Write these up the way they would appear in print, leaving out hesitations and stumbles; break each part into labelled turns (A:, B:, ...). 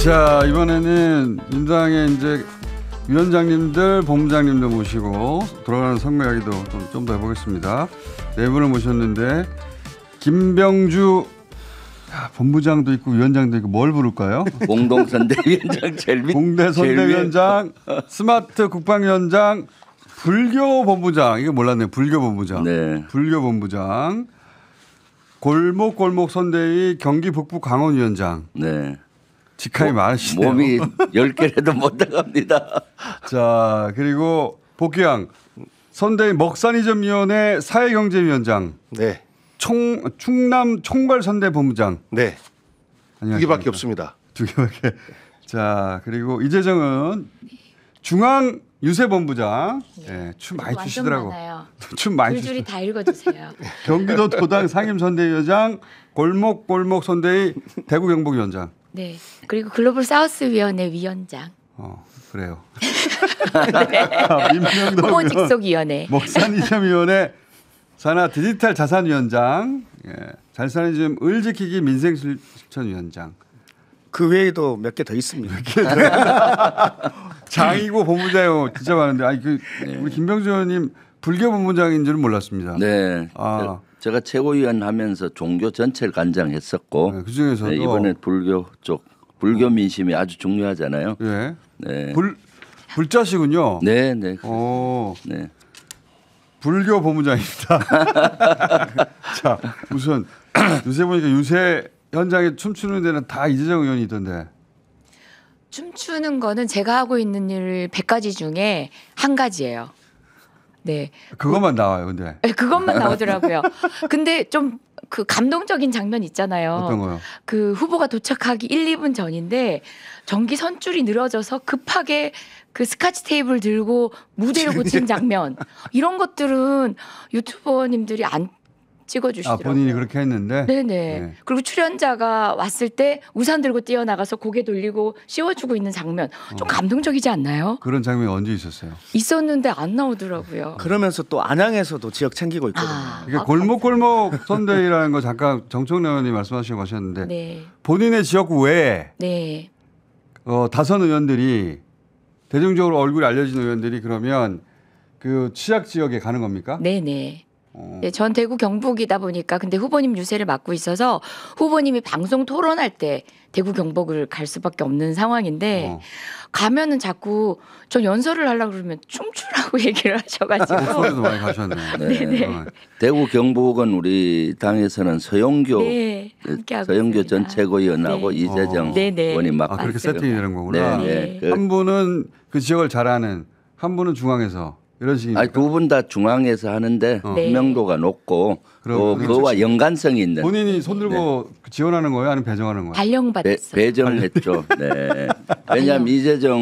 A: 자, 이번에는 민주당의 이제 위원장님들, 본부장님들 모시고 돌아가는 선거 이야기도 좀 더 해보겠습니다. 네 분을 모셨는데 김병주 본부장도 있고 위원장도 있고 뭘 부를까요?
B: 공동선대위원장
A: 공대 선대위원장, 스마트 국방위원장, 불교 본부장. 이거 몰랐네요. 불교 본부장. 네. 불교 본부장. 골목 선대위 경기 북부 강원위원장. 네. 직함이 많으시네요.
B: 몸이 10개라도 못 나갑니다.
A: 자, 그리고 복귀양 선대위 먹산이점위원회 사회경제위원장.
C: 네.
A: 충남 총괄선대본부장.
C: 네. 두 개밖에 없습니다.
A: 두 개밖에. 자, 그리고 이재정은 중앙 유세본부장. 네, 춤 많이 추시더라고. 춤 많이
D: 줄줄이 다 읽어주세요.
A: 경기도 도당 상임선대위원장, 골목 선대위 대구 경북위원장.
D: 네. 그리고 글로벌 사우스 위원회 위원장.
A: 그래요.
D: 네. 후보 직속위원회.
A: 먹산이점위원회 산하 디지털 자산위원장, 잘사는즘 을지키기 민생실천위원장.
C: 그 외에도 몇 개 더 있습니다.
A: 장이고 본부장이고 진짜 많은데, 우리 김병주 의원님 불교 본부장인 줄은 몰랐습니다.
B: 네. 제가 최고위원 하면서 종교 전체를 관장했었고,
A: 네, 그 중에서도
B: 이번에 불교 쪽 불교 민심이 아주 중요하잖아요.
A: 네.
B: 네.
A: 불자시군요.
B: 네, 네.
A: 네. 불교 본부장입니다. 자, 우선 요새 보니까 유세 현장에 춤추는 데는 다 이재정 의원이 있던데.
D: 춤추는 거는 제가 하고 있는 일 100가지 중에 한 가지예요. 네.
A: 그것만 나와요, 근데.
D: 네, 그것만 나오더라고요. 근데 좀 그 감동적인 장면 있잖아요.
A: 어떤 거요?
D: 그 후보가 도착하기 1, 2분 전인데 전기 선줄이 늘어져서 급하게 그 스카치 테이블 들고 무대를 고친 장면. 이런 것들은 유튜버님들이 안 찍어주시더라고요.
A: 본인이 그렇게 했는데.
D: 네네.
A: 네.
D: 그리고 출연자가 왔을 때 우산 들고 뛰어나가서 고개 돌리고 씌워주고 있는 장면. 좀 감동적이지 않나요?
A: 그런 장면이 언제 있었어요?
D: 있었는데 안 나오더라고요.
C: 그러면서 또 안양에서도 지역 챙기고 있거든요.
A: 이게 골목 선대위라는 거 잠깐 정청래 의원이 말씀하시고 하셨는데,
D: 네.
A: 본인의 지역구 외에
D: 네.
A: 다선 의원들이 대중적으로 얼굴이 알려진 의원들이 그러면 그 취약 지역에 가는 겁니까?
D: 네네. 네, 전 대구 경북이다 보니까 근데 후보님 유세를 맡고 있어서 후보님이 방송 토론할 때 대구 경북을 갈 수밖에 없는 상황인데 가면은 자꾸 전 연설을 하려고 그러면 춤추라고 얘기를 하셔가지고.
A: 소리도 많이 가셨네요.
D: 네.
B: 대구 경북은 우리 당에서는 서영교
D: 네,
B: 서영교 전 최고위원하고
D: 네.
B: 이재정 의원이 맡고
A: 그렇게 세팅이 되는 거구나.
D: 네.
A: 한 분은 그 지역을 잘 아는, 한 분은 중앙에서. 이런 식입니까?
B: 두 분 다 중앙에서 하는데 분명도가 높고 또 그와 연관성이 있는.
A: 본인이 손들고 지원하는 거예요? 아니면 배정하는 거예요?
D: 발령받았어요.
B: 배정했죠. 네. 왜냐하면 이재정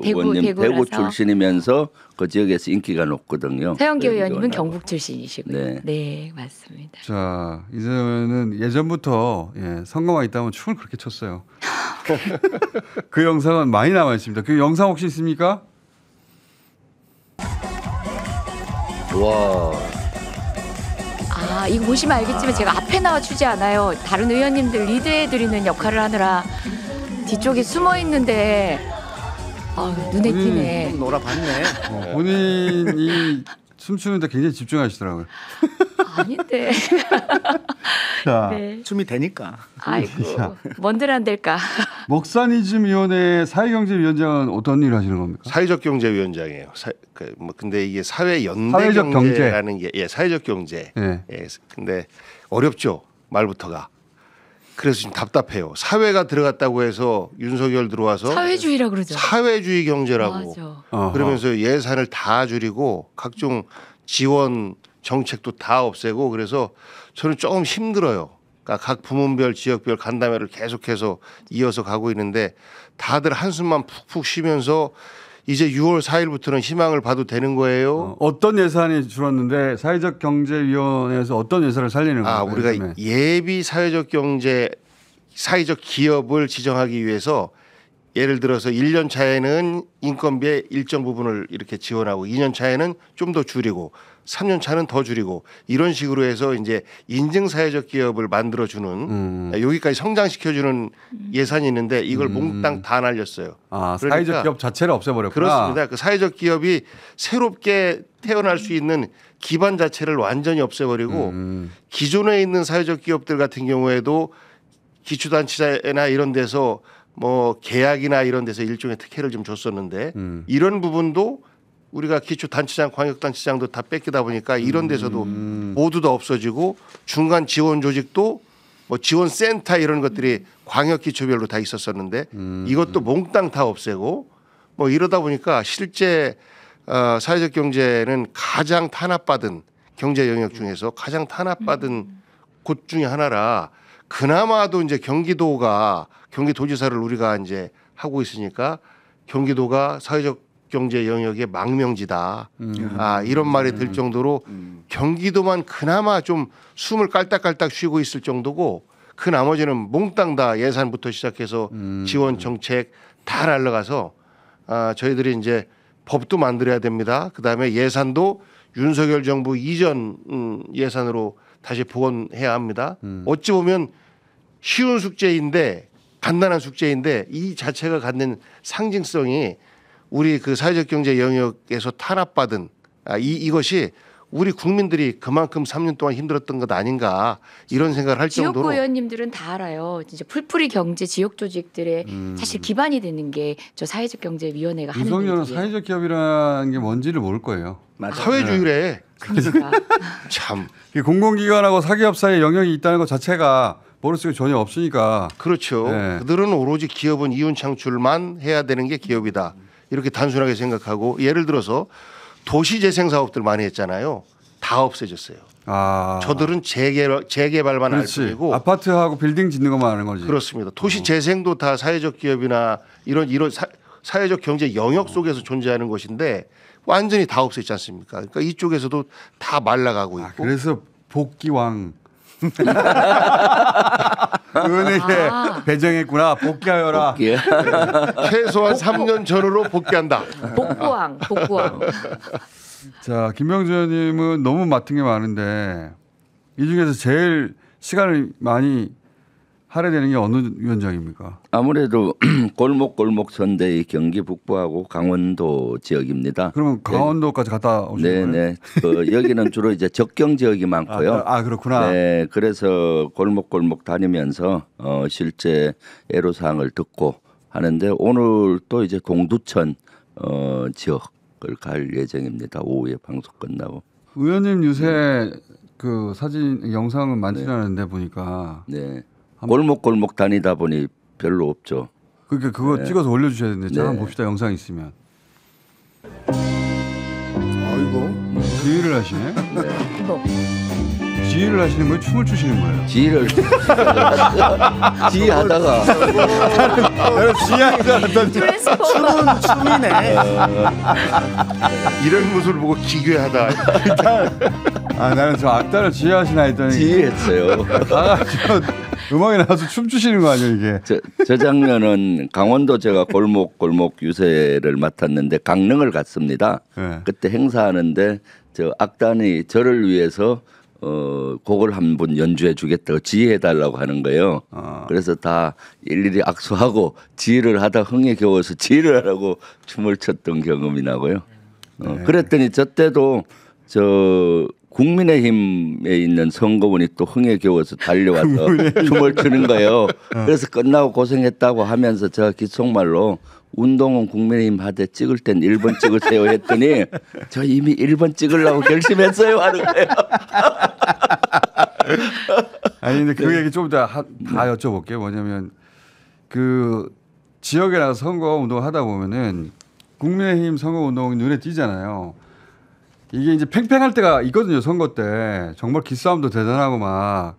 B: 의원님 대구 출신이면서 그 지역에서 인기가 높거든요.
D: 서영교 의원님은 경북 출신이시고요. 네, 맞습니다.
A: 자, 이재명은 예전부터 선거만 있다면 춤을 그렇게 췄어요. 그 영상은 많이 남아 있습니다. 그 영상 혹시 있습니까?
B: 와.
D: 이거 보시면 알겠지만 제가 앞에 나와 추지 않아요. 다른 의원님들 리드해드리는 역할을 하느라 뒤쪽에 숨어 있는데 눈에 띄네.
C: 놀아봤네.
A: 본인이 춤추는데 굉장히 집중하시더라고요.
D: 아닌데.
A: 자,
D: 네.
C: 춤이 되니까.
D: 아이고, 뭔들 안 될까.
A: 먹산이즘위원회 사회경제위원장은 어떤 일을 하시는 겁니까?
C: 사회적 경제위원장이에요. 근데 이게 사회 연대 경제라는 게 사회적 경제.
A: 네.
C: 근데 어렵죠, 말부터가. 그래서 지금 답답해요. 사회가 들어갔다고 해서 윤석열 들어와서
D: 사회주의라 그러죠.
C: 사회주의 경제라고.
D: 맞아.
C: 그러면서 예산을 다 줄이고 각종 지원 정책도 다 없애고, 그래서 저는 조금 힘들어요. 그러니까 각 부문별 지역별 간담회를 계속해서 이어서 가고 있는데 다들 한숨만 푹푹 쉬면서 이제 6월 4일부터는 희망을 봐도 되는 거예요.
A: 어떤 예산이 줄었는데 사회적 경제위원회에서 어떤 예산을 살리는 거예요?
C: 우리가 예비 사회적 경제 사회적 기업을 지정하기 위해서 예를 들어서 1년 차에는 인건비의 일정 부분을 이렇게 지원하고 2년 차에는 좀 더 줄이고 3년 차는 더 줄이고 이런 식으로 해서 이제 인증 사회적 기업을 만들어 주는 여기까지 성장시켜 주는 예산이 있는데 이걸 몽땅 다 날렸어요.
A: 아,
C: 그러니까
A: 사회적 기업 자체를 없애버렸구나.
C: 그렇습니다. 그 사회적 기업이 새롭게 태어날 수 있는 기반 자체를 완전히 없애버리고 기존에 있는 사회적 기업들 같은 경우에도 기초단체나 이런 데서 뭐 계약이나 이런 데서 일종의 특혜를 좀 줬었는데 이런 부분도 우리가 기초단체장, 광역단체장도 다 뺏기다 보니까 이런 데서도 모두 다 없어지고 중간 지원 조직도 뭐 지원센터 이런 것들이 광역기초별로 다 있었었는데 이것도 몽땅 다 없애고 뭐 이러다 보니까 실제 사회적 경제는 가장 탄압받은 경제 영역 중에서 가장 탄압받은 곳 중에 하나라 그나마도 이제 경기도지사를 우리가 이제 하고 있으니까 경기도가 사회적 경제 영역의 망명지다. 이런 말이 들 정도로 경기도만 그나마 좀 숨을 깔딱깔딱 쉬고 있을 정도고 그 나머지는 몽땅 다 예산부터 시작해서 지원 정책 다 날라가서 저희들이 이제 법도 만들어야 됩니다. 그다음에 예산도 윤석열 정부 이전 예산으로 다시 복원해야 합니다. 어찌 보면 쉬운 숙제인데 간단한 숙제인데 이 자체가 갖는 상징성이 우리 그 사회적 경제 영역에서 탄압받은 이것이 우리 국민들이 그만큼 3년 동안 힘들었던 것 아닌가 이런 생각을 할 정도로
D: 지역구 의원님들은 다 알아요. 진짜 풀뿌리 경제 지역 조직들의 사실 기반이 되는 게 저 사회적 경제위원회가 하는
A: 윤석열은
D: 일이에요.
A: 사회적 기업이라는 게 뭔지를 모를 거예요.
C: 사회주의래.
D: 그러니까
C: 참
A: 공공기관하고 사기업 사이에 영역이 있다는 것 자체가 모를 수가 전혀 없으니까.
C: 그렇죠.
A: 네.
C: 그들은 오로지 기업은 이윤 창출만 해야 되는 게 기업이다. 이렇게 단순하게 생각하고 예를 들어서 도시재생 사업들 많이 했잖아요. 다 없어졌어요. 저들은 재개발만 할
A: 그렇지.
C: 뿐이고
A: 아파트하고 빌딩 짓는 것만 하는 거지.
C: 그렇습니다. 도시재생도 다 사회적 기업이나 이런 사회적 경제 영역 속에서 존재하는 것인데 완전히 다 없어졌지 않습니까? 그러니까 이쪽에서도 다 말라가고 있고.
A: 그래서 복귀왕. 의원에게 배정했구나. 복귀하여라.
B: 복귀.
C: 최소한 3년 전으로 복귀한다.
D: 복구왕.
A: 자, 김병주 의원님은 너무 맡은 게 많은데 이 중에서 제일 시간을 많이 할애되는 게 어느 위원장입니까?
B: 아무래도 골목골목 선대의 경기 북부하고 강원도 지역입니다.
A: 그러면 강원도까지 갔다 오신 거예요?
B: 네네. 여기는 주로 이제 적경 지역이 많고요.
A: 그렇구나.
B: 네, 그래서 골목골목 다니면서 실제 애로사항을 듣고 하는데 오늘 또 이제 동두천 지역을 갈 예정입니다. 오후에 방송 끝나고.
A: 의원님 요새 그 사진 영상은 많지 않은데 보니까
B: 네. 골목골목 다니다 보니 별로 없죠.
A: 그러니까 그거 찍어서 올려주셔야 되는데 자,
B: 네.
A: 한번 봅시다. 영상 있으면.
C: 아이고.
A: 지휘를 하시네.
D: 뭐.
A: 지휘를 하시는 거예요? 춤을 추시는 거예요?
B: 지휘를 지휘하다가
A: 나는 지휘하는 줄 알았더니
D: 트랜스포머.
C: 이런 모습을 보고 기괴하다.
A: 나는 저 악단을 지휘하시나 했더니
B: 지휘했어요.
A: 저 음악에 나와서 춤추시는 거 아니에요 이게?
B: 저 장면은 강원도 제가 골목골목 유세를 맡았는데 강릉을 갔습니다.
A: 네.
B: 그때 행사하는데 저 악단이 저를 위해서 곡을 한 분 연주해 주겠다고 지휘해 달라고 하는 거예요. 그래서 다 일일이 악수하고 지휘를 하다 흥에 겨워서 지휘를 하라고 춤을 췄던 경험이 나고요. 그랬더니 저 때도 저 국민의힘에 있는 선거원이 또 흥에 겨워서 달려와서 춤을 추는 거예요. 그래서 끝나고 고생했다고 하면서 제가 귓속말로 운동은 국민의힘 하되 찍을 땐 1번 찍으세요 했더니 저 이미 1번 찍으려고 결심했어요 하는 거예요.
A: 아니 근데 그 얘기 좀 다 여쭤볼게요. 뭐냐면 그 지역에 나가서 선거 운동을 하다 보면은 국민의힘 선거 운동이 눈에 띄잖아요. 이게 이제 팽팽할 때가 있거든요. 선거 때 정말 기싸움도 대단하고 막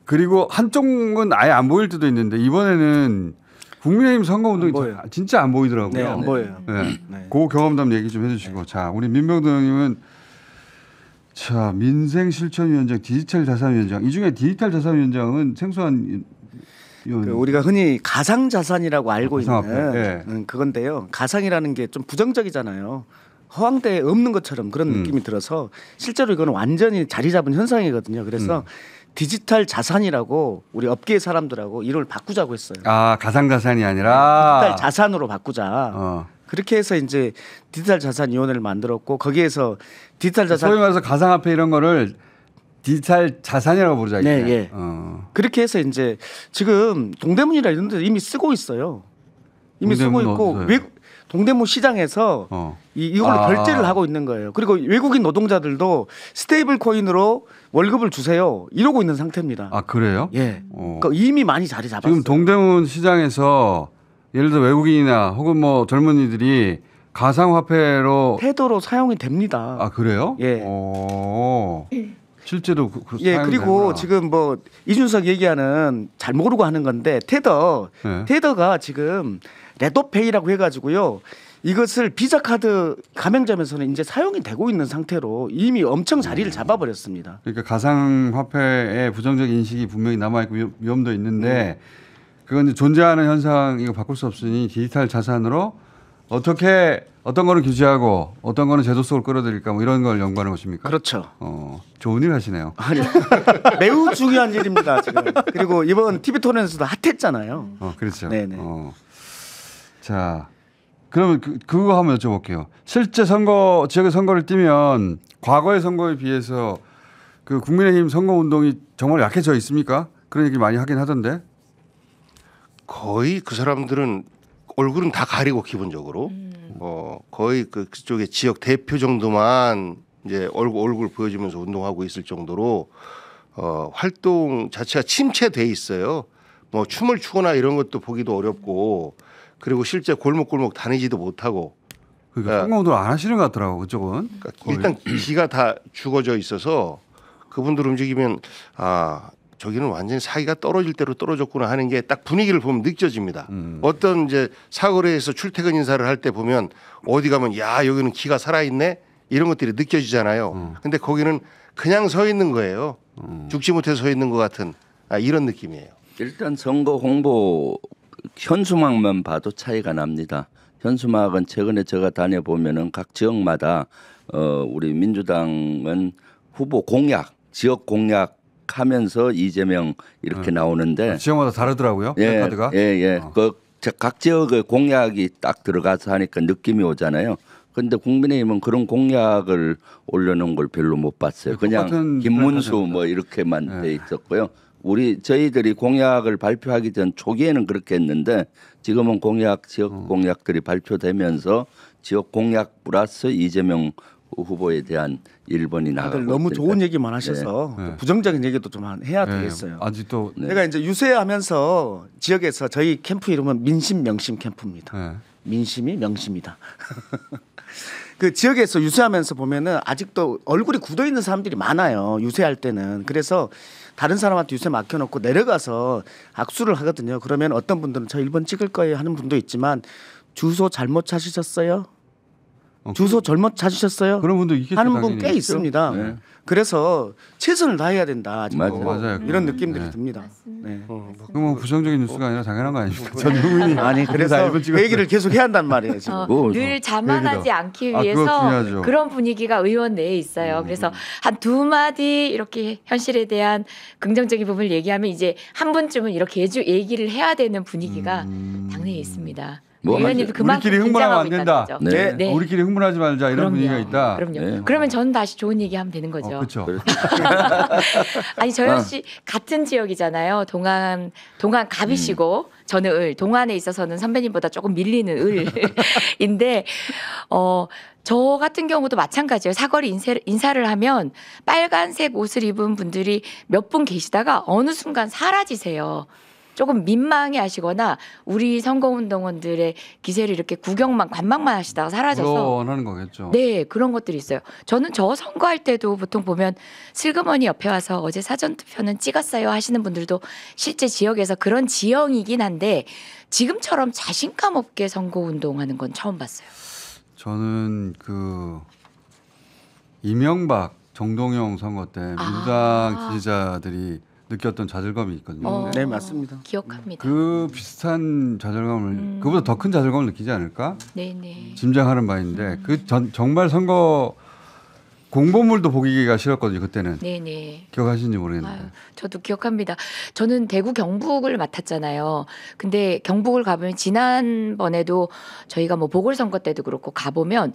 A: 그리고 한쪽은 아예 안 보일 때도 있는데 이번에는 국민의힘 선거 운동이 진짜 안 보이더라고요.
E: 네, 안 보여요.
A: 네. 그 경험담 얘기 좀 해주시고 자 우리 민병도 형님은 자 민생실천위원장 디지털 자산위원장 이 중에 디지털 자산위원장은 생소한 의원.
E: 우리가 흔히 가상 자산이라고 알고
A: 가상화폐,
E: 있는
A: 예.
E: 그건데요. 가상이라는 게 좀 부정적이잖아요. 허황대에 없는 것처럼 그런 느낌이 들어서 실제로 이거는 완전히 자리 잡은 현상이거든요. 그래서 디지털 자산이라고 우리 업계 사람들하고 이름을 바꾸자고 했어요.
A: 아 가상자산이 아니라
E: 디지털 자산으로 바꾸자. 그렇게 해서 이제 디지털 자산위원회를 만들었고 거기에서 디지털 자산
A: 소위 말해서 가상화폐 이런 거를 디지털 자산이라고 부르자.
E: 네,
A: 이제.
E: 예. 그렇게 해서 이제 지금 동대문이라 이런 데 이미 쓰고 있어요. 이미 쓰고
A: 동대문
E: 있고
A: 어디서요?
E: 동대문 시장에서 이걸 결제를 하고 있는 거예요. 그리고 외국인 노동자들도 스테이블 코인으로 월급을 주세요. 이러고 있는 상태입니다.
A: 아 그래요?
E: 예. 그러니까 이미 많이 자리 잡았어요.
A: 지금 동대문 시장에서 예를 들어 외국인이나 혹은 뭐 젊은이들이 가상화폐로
E: 태도로 사용이 됩니다.
A: 아 그래요?
E: 예.
A: 실제로
E: 예,
A: 사용이
E: 그리고
A: 되는구나.
E: 지금 뭐 이준석 얘기하는 잘 모르고 하는 건데
A: 네.
E: 테더가 지금 레도페이라고 해가지고요. 이것을 비자 카드 가맹점에서는 이제 사용이 되고 있는 상태로 이미 엄청 자리를 잡아버렸습니다.
A: 그러니까 가상화폐의 부정적 인식이 분명히 남아있고 위험도 있는데 그건 이제 존재하는 현상 이거 바꿀 수 없으니 디지털 자산으로 어떻게 어떤 거는 규제하고 어떤 거는 제도 속으로 끌어들일까 뭐 이런 걸 연구하는 것입니까?
E: 그렇죠.
A: 좋은 일 하시네요.
E: 아니, 매우 중요한 일입니다 지금. 그리고 이번 TV 토론에서도 핫했잖아요.
A: 그렇죠.
E: 네네.
A: 자, 그러면 그거 한번 여쭤볼게요. 실제 지역의 선거를 뛰면 과거의 선거에 비해서 그 국민의힘 선거 운동이 정말 약해져 있습니까? 그런 얘기 많이 하긴 하던데.
C: 거의 그 사람들은 얼굴은 다 가리고 기본적으로 거의 그쪽에 지역 대표 정도만 이제 얼굴 보여주면서 운동하고 있을 정도로 활동 자체가 침체돼 있어요. 뭐 춤을 추거나 이런 것도 보기도 어렵고 그리고 실제 골목골목 다니지도 못하고.
A: 그러니까 선거 운동을 안 하시는 것 같더라고 그쪽은.
C: 그러니까 일단 기가 다 죽어져 있어서 그분들 움직이면 저기는 완전히 사기가 떨어질 대로 떨어졌구나 하는 게 딱 분위기를 보면 느껴집니다. 어떤 이제 사거리에서 출퇴근 인사를 할 때 보면 어디 가면 야 여기는 기가 살아있네 이런 것들이 느껴지잖아요. 근데 거기는 그냥 서 있는 거예요. 죽지 못해 서 있는 것 같은 이런 느낌이에요.
B: 일단 선거 홍보 현수막만 봐도 차이가 납니다. 현수막은 최근에 제가 다녀보면은 각 지역마다 우리 민주당은 후보 공약, 지역 공약 하면서 이재명 이렇게 나오는데
A: 지역마다 다르더라고요. 카드가.
B: 각 지역의 공약이 딱 들어가서 하니까 느낌이 오잖아요. 그런데 국민의힘은 그런 공약을 올려놓은 걸 별로 못 봤어요. 그냥 김문수 뭐 이렇게만 돼 있었고요. 저희들이 공약을 발표하기 전 초기에는 그렇게 했는데 지금은 지역 공약들이 발표되면서 지역 공약 플러스 이재명 후보에 대한 1번이 나가고
E: 너무
B: 있으니까.
E: 좋은 얘기만 하셔서 부정적인 얘기도 좀 해야 되겠어요.
A: 아직도
E: 제가 이제 유세하면서 지역에서 저희 캠프 이름은 민심 명심 캠프입니다. 민심이 명심이다. 그 지역에서 유세하면서 보면은 아직도 얼굴이 굳어 있는 사람들이 많아요. 유세할 때는. 그래서 다른 사람한테 유세 맡겨놓고 내려가서 악수를 하거든요. 그러면 어떤 분들은 저 1번 찍을 거예요 하는 분도 있지만 주소 잘못 찾으셨어요? 주소 잘못 찾으셨어요?
A: 그런 분도 있겠죠,
E: 하는 분
A: 당연히.
E: 꽤 있습니다.
B: 네.
E: 그래서 최선을 다해야 된다. 아직도.
A: 맞아요.
E: 이런 느낌들이 듭니다. 네.
A: 그건 뭐 부정적인 뉴스가 아니라 당연한 거 아닙니까? 전 국민이
E: 아니 그래서 그 얘기를 계속 해야 한단 말이에요. 지금.
D: 늘 자만하지 않기
A: 그거
D: 위해서
A: 중요하죠.
D: 그런 분위기가 의원 내에 있어요. 그래서 한 두 마디 이렇게 현실에 대한 긍정적인 부분을 얘기하면 이제 한 분쯤은 이렇게 얘기를 해야 되는 분위기가 당내에 있습니다.
B: 뭐
D: 의원님도 그만큼
A: 우리끼리 흥분하면 안 된다.
D: 긴장하고 있다는 거죠.
B: 네.
A: 우리끼리 흥분하지 말자 이런 분위기가 있다.
D: 그럼요.
B: 네.
D: 그러면 저는 다시 좋은 얘기하면 되는 거죠.
A: 그렇죠.
D: 아니 저 역시 같은 지역이잖아요. 동안 갑이시고 저는 을. 동안에 있어서는 선배님보다 조금 밀리는 을인데 저 같은 경우도 마찬가지예요. 사거리 인사를 하면 빨간색 옷을 입은 분들이 몇 분 계시다가 어느 순간 사라지세요. 조금 민망해 하시거나 우리 선거운동원들의 기세를 이렇게 관망만 하시다가 사라져서
A: 하는 거겠죠.
D: 네, 그런 것들이 있어요. 저는 저 선거할 때도 보통 보면 슬그머니 옆에 와서 어제 사전투표는 찍었어요 하시는 분들도 실제 지역에서 그런 지형이긴 한데 지금처럼 자신감 없게 선거운동하는 건 처음 봤어요.
A: 저는 이명박 정동영 선거 때 민주당 지지자들이 느꼈던 좌절감이 있거든요.
E: 네, 맞습니다.
D: 기억합니다.
A: 그 비슷한 좌절감을 그보다 더 큰 좌절감을 느끼지 않을까?
D: 네네.
A: 짐작하는 바인데 정말 선거 공보물도 보기가 싫었거든요. 그때는.
D: 네네.
A: 기억하시는지 모르겠는데.
D: 아유, 저도 기억합니다. 저는 대구 경북을 맡았잖아요. 근데 경북을 가보면 지난번에도 저희가 뭐 보궐선거 때도 그렇고 가보면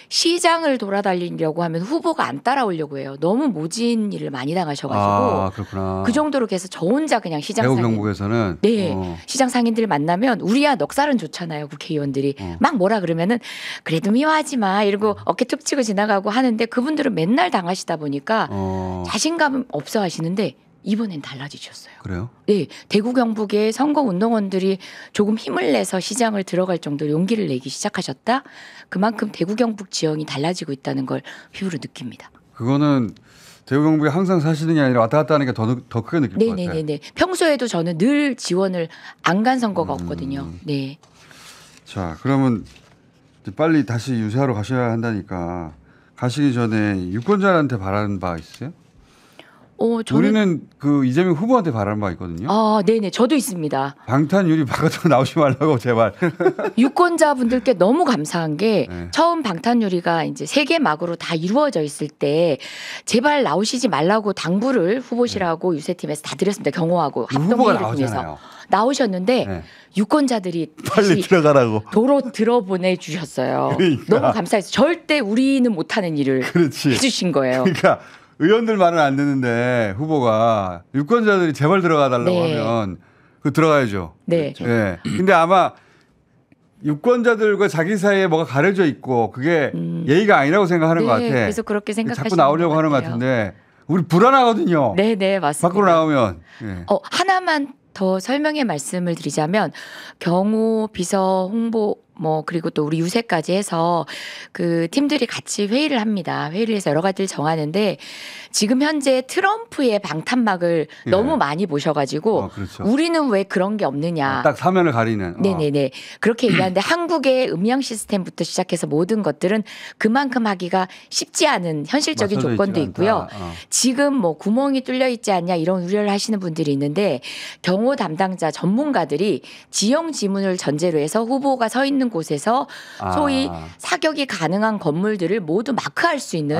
D: 시장을 돌아다니려고 하면 후보가 안 따라오려고 해요. 너무 모진 일을 많이 당하셔가지고
A: 그렇구나.
D: 그 정도로 해서 저 혼자 그냥 시장
A: 대구
D: 상인
A: 경북에서는
D: 네 시장 상인들 만나면 우리야 넉살은 좋잖아요. 국회의원들이 막 뭐라 그러면은 그래도 미워하지 마 이러고 어깨 툭 치고 지나가고 하는데 그분들은 맨날 당하시다 보니까 자신감 없어 하시는데 이번엔 달라지셨어요.
A: 그래요?
D: 네, 대구 경북의 선거 운동원들이 조금 힘을 내서 시장을 들어갈 정도로 용기를 내기 시작하셨다. 그만큼 대구 경북 지형이 달라지고 있다는 걸 피부로 느낍니다.
A: 그거는 대구 경북에 항상 사시는 게 아니라 왔다 갔다 하는 게 더 크게 느낄 것 같아요.
D: 네네네. 평소에도 저는 늘 지원을 안 간 선거가 없거든요. 네.
A: 자, 그러면 이제 빨리 다시 유세하러 가셔야 한다니까 가시기 전에 유권자한테 바라는 바 있으세요?
D: 저는
A: 우리는 그 이재명 후보한테 바라는 바 있거든요.
D: 네네. 저도 있습니다.
A: 방탄유리 바깥으로 나오지 말라고 제발.
D: 유권자분들께 너무 감사한 게
A: 네.
D: 처음 방탄유리가 이제 세계 막으로 다 이루어져 있을 때 제발 나오시지 말라고 당부를 후보실하고 유세팀에서 다 드렸습니다. 경호하고
A: 그 후보가
D: 합동회의를 통해서
A: 나오잖아요.
D: 나오셨는데
A: 네.
D: 유권자들이
A: 빨리
D: 다시
A: 들어가라고.
D: 도로 들어보내 주셨어요.
A: 그러니까.
D: 너무 감사했어요. 절대 우리는 못하는 일을
A: 그렇지.
D: 해주신 거예요.
A: 그러니까 의원들 말은 안 듣는데 후보가 유권자들이 제발 들어가 달라고
D: 네.
A: 하면 그 들어가야죠.
D: 네.
A: 예. 근데 아마 유권자들과 자기 사이에 뭐가 가려져 있고 그게 예의가 아니라고 생각하는
D: 네,
A: 것 같아.
D: 그래서 그렇게 생각하시는
A: 자꾸 나오려고 하는 것
D: 같아요.
A: 같은데 우리 불안하거든요.
D: 네, 맞습니다.
A: 밖으로 나오면. 예.
D: 하나만 더 설명의 말씀을 드리자면 경호, 비서, 홍보 그리고 또 우리 유세까지 해서 그 팀들이 같이 회의를 합니다. 회의를 해서 여러 가지를 정하는데 지금 현재 트럼프의 방탄막을
A: 예.
D: 너무 많이 보셔가지고
A: 그렇죠.
D: 우리는 왜 그런 게 없느냐.
A: 딱 사면을 가리는.
D: 네네네. 그렇게 얘기하는데 한국의 음향 시스템부터 시작해서 모든 것들은 그만큼 하기가 쉽지 않은 현실적인
A: 맞춰져
D: 조건도
A: 있지가
D: 있고요.
A: 않다.
D: 지금 뭐 구멍이 뚫려 있지 않냐 이런 우려를 하시는 분들이 있는데 경호 담당자 전문가들이 지형 지문을 전제로 해서 후보가 서 있는 곳에서 소위 사격이 가능한 건물들을 모두 마크할 수 있는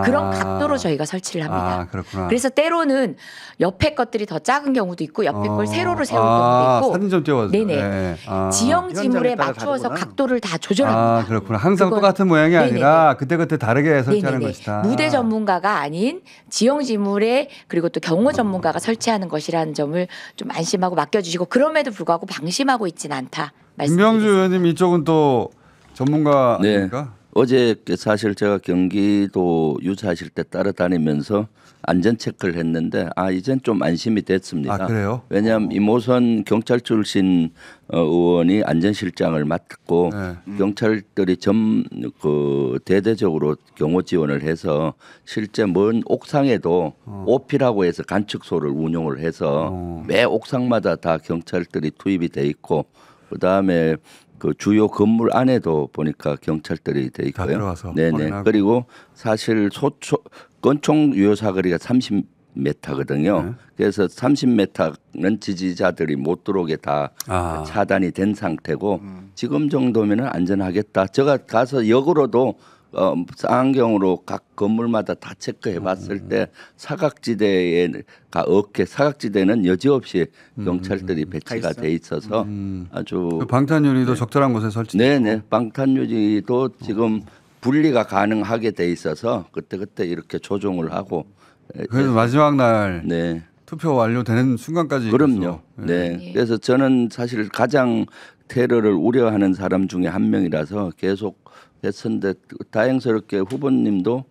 D: 그런 각도로 저희가 설치를 합니다.
A: 그렇구나.
D: 그래서 때로는 옆에 것들이 더 작은 경우도 있고 옆에 걸 세로로 세울 경우도 있고
A: 사진 좀 띄워서.
D: 네네.
A: 네.
D: 지형 지물에
E: 현장에 따라
D: 맞추어서
E: 다르구나.
D: 각도를 다 조절합니다.
A: 그렇구나. 항상
D: 그건-
A: 똑같은 모양이
D: 네네네.
A: 아니라 그때그때 다르게 설치하는
D: 네네네.
A: 것이다.
D: 무대 전문가가 아닌 지형 지물에 그리고 또 경호 전문가가 설치하는 것이라는 점을 좀 안심하고 맡겨주시고 그럼에도 불구하고 방심하고 있지는 않다.
A: 김병주
D: 말씀드리겠습니다.
A: 의원님 이쪽은 또 전문가
B: 네.
A: 아닙니까?
B: 어제 사실 제가 경기도 유사하실 때 따라다니면서 안전 체크를 했는데 이젠 좀 안심이 됐습니다.
A: 그래요?
B: 왜냐하면 이모선 경찰 출신 의원이 안전실장을 맡고
A: 네.
B: 경찰들이 대대적으로 경호 지원을 해서 실제 먼 옥상에도 오피라고 해서 간축소를 운용을 해서 매 옥상마다 다 경찰들이 투입이 돼 있고 그다음에 그 주요 건물 안에도 보니까 경찰들이 돼
A: 다
B: 있고요.
A: 들어가서
B: 네네.
A: 확인하고.
B: 그리고 사실 권총 유효 사거리가 30m거든요.
A: 네.
B: 그래서 30m는 지지자들이 못 들어오게 다 차단이 된 상태고 지금 정도면은 안전하겠다. 제가 가서 역으로도 쌍안경으로 각 건물마다 다 체크해봤을 때 사각지대가 없게 사각지대는 여지없이 경찰들이 배치가 돼 있어서 아주
A: 그 방탄유리도 적절한 곳에 설치.
B: 네네 방탄유리도 지금 분리가 가능하게 돼 있어서 그때 이렇게 조정을 하고
A: 그래서 마지막 날
B: 네
A: 투표 완료되는 순간까지.
B: 그럼요.
A: 계속.
B: 네. 그래서 저는 사실 가장 테러를 우려하는 사람 중에 한 명이라서 계속 했었는데 다행스럽게 후보님도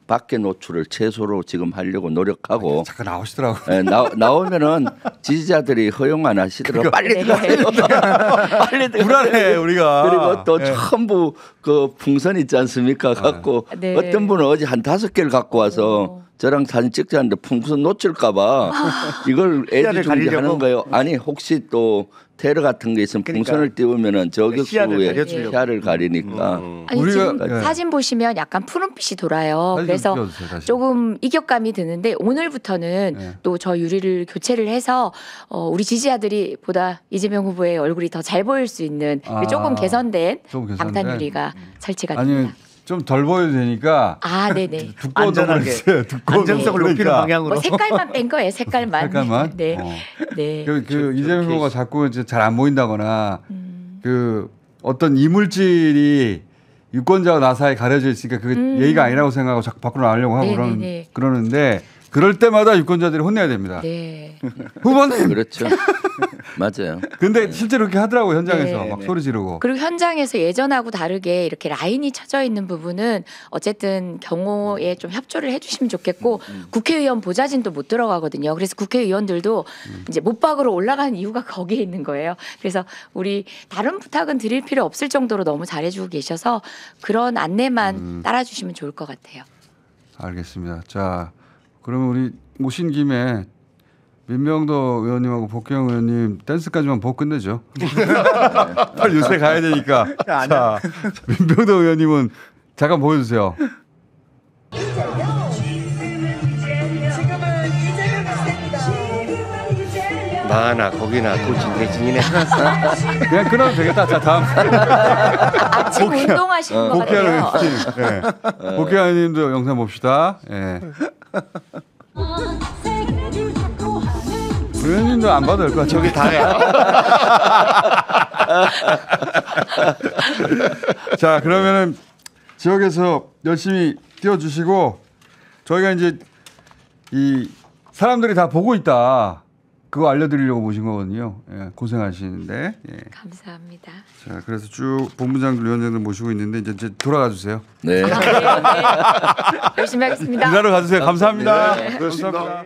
B: 밖에 노출을 최소로 지금 하려고 노력하고
A: 잠깐 나오시더라고.
B: 네, 나오면은 지지자들이 허용 안 하시더라고. 빨리 들어가세요. 빨리 들어가세요.
A: 불안해 우리가.
B: 그리고 또 전부 그 풍선 있지 않습니까? 갖고
D: 네.
B: 어떤 분은 어제 한 5개를 갖고 와서 저랑 사진 찍지 않는데 풍선 놓칠까봐 이걸
E: 시야를
B: 애지중지
E: 가리려고?
B: 하는 거예요. 아니 혹시 또 테러 같은 게 있으면
E: 그러니까.
B: 풍선을 띄우면은
E: 시야를
B: 저격수의
E: 가려주려고.
B: 시야를 가리니까.
D: 아니
A: 우리가-
D: 지금
A: 예.
D: 사진 보시면 약간 푸른빛이 돌아요.
A: 사진 좀
D: 그래서
A: 띄워주세요, 다시.
D: 조금 이격감이 드는데 오늘부터는
A: 예.
D: 또 저 유리를 교체를 해서 우리 지지자들이 보다 이재명 후보의 얼굴이 더 잘 보일 수 있는
A: 아,
D: 조금 개선된
A: 조금 개선된?
D: 방탄 유리가 설치가
A: 아니
D: 됩니다.
A: 좀 덜 보여도 되니까
D: 아, 네네.
A: 두꺼워도
E: 안전하게.
A: 그랬어요. 두꺼워도
E: 안정성을 높이는
A: 그러니까.
E: 방향으로.
D: 뭐 색깔만 뺀 거예요. 색깔만.
A: 색깔만?
D: 네.
A: 어.
D: 네.
A: 그 이재명 후보가 자꾸 이제 잘 안 보인다거나
D: 음.
A: 그 어떤 이물질이 유권자와 나 사이에 가려져 있으니까 그게 예의가 아니라고 생각하고 자꾸 밖으로 나가려고 하고
D: 네네네.
A: 그러는데 그럴 때마다 유권자들이 혼내야 됩니다.
D: 네.
A: 후보님.
B: 그렇죠. 맞아요.
A: 근데 실제로 그렇게 하더라고요 현장에서
D: 네.
A: 막 소리 지르고.
D: 그리고 현장에서 예전하고 다르게 이렇게 라인이 쳐져 있는 부분은 어쨌든 경호에 좀 협조를 해주시면 좋겠고 국회의원 보좌진도 못 들어가거든요. 그래서 국회의원들도 이제 못박으로 올라간 이유가 거기에 있는 거예요. 그래서 우리 다른 부탁은 드릴 필요 없을 정도로 너무 잘해주고 계셔서 그런 안내만 따라주시면 좋을 것 같아요.
A: 알겠습니다. 자, 그러면 우리 모신 김에 민병도 의원님하고 복경 의원님 댄스까지만 보고 끝내죠. 빨리 요새 가야 되니까. 자, 민병도 의원님은 잠깐 보여주세요.
C: 나나 거기나 도진대진이네.
A: 그냥 끊어도 되겠다. 자, 다음.
D: 아침 운동하시는 것
A: 복경
D: 같아요.
A: 의원님. 네. 복경 의원님도 영상 봅시다. 예. 의원님도 안 봐도 될 것 같아요.
C: 저기 다야.
A: 자, 그러면은 지역에서 열심히 뛰어주시고 저희가 이제 이 사람들이 다 보고 있다. 그거 알려드리려고 모신 거거든요. 예, 고생하시는데. 예.
D: 감사합니다.
A: 자, 그래서 쭉 본부장들 위원장들 모시고 있는데 이제 돌아가 주세요.
B: 네.
D: 네. 열심히 하겠습니다.
A: 일하러 가주세요. 감사합니다.
C: 네, 그렇습니다.
A: 감사합니다.